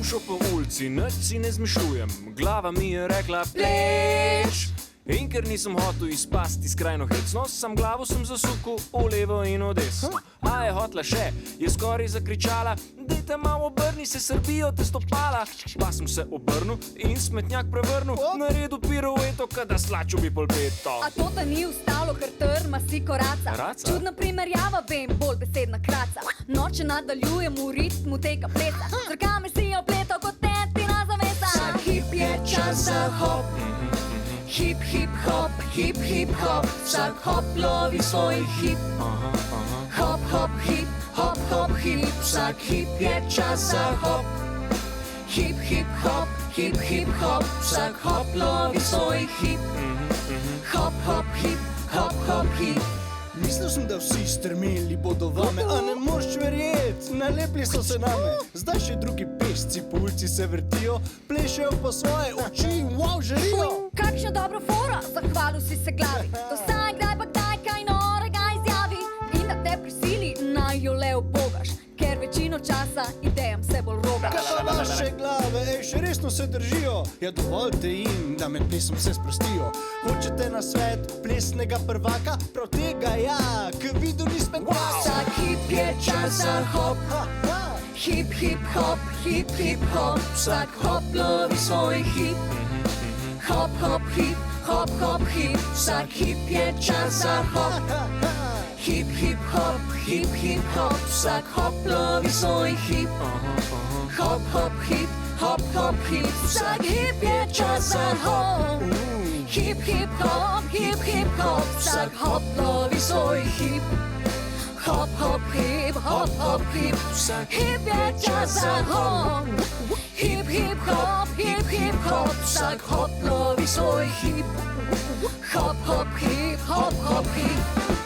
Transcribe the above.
šel po ulici, nič si ne zmišljujem. Glava mi je rekla pleš. In ker nisem hotel izpasti skrajno hecno, sam glavo sem zasukal v levo in v desno. A je hotla še, je skoraj zakričala, dejte malo obrni, se srbijo te stopala. Pa sem se obrnil in smetnjak prevrnil, naredil pirueto, kada slačil bi polpeto. A to te ni ustavilo, ker trma si koraca. Raca? Čudna primerjava, vem, bolj besedna kraca. Noče nadaljujem v ritmu tega plesa, z rokami si opletal kot tetina zavesa. Vsak hip je čas za hop, hip, hip, hop, hip, hip, hop. Vsak hop lovi svoj hip. Hop, hop, hip, hop, hop, hip. Vsak hip je čas za hop. Hip, hip, hop, hip, hip, hop. Vsak hop lovi svoj hip. Hop, hop, hip, hop, hop, hip. Mislil sem, da vsi strmeli bodo vame, a ne moreš verjet, nalepli so se name. Zdaj še drugi pešci po ulici se vrtijo, plešejo po svoje oči in wow, želijo. Kakšna dobra fora, zahvalil si se glavi. To saj kdaj pa kdaj kaj norega izjavi. In da te prisili, naj jo le ubogaš, ker večino časa idejam se bolj rogaš. Kaj pa vaše glave, še resno se držijo? Ja, dovoljte jim, da med plesom se sprostijo. Hočete na svet plesnega prvaka? Prav tega ja, k vidu ni spektakl. Vsak hip je čas za hop. Hip, hip, hop, hip, hip, hop. Vsak hop lovi svoj hip. Hop, hop, hip, hop, hop, hip. Vsak hip je čas za hop. Hip, hip, hop, hip, hip, hop. Vsak hop lovi svoj hip. Hop, hop, hip, hop, hop, hip. Vsak hip je čas za hop. Hip, hip, hop, hip, hip, hop. Vsak hop lovi svoj hip. Hop, hop, hip, hop, hop, hip. Vsak hip je čas za hop. Hip, hip, hop, hip, hip, hop. Vsak hop lovi svoj hip. Hop, hop, hip, hop, hop, hip.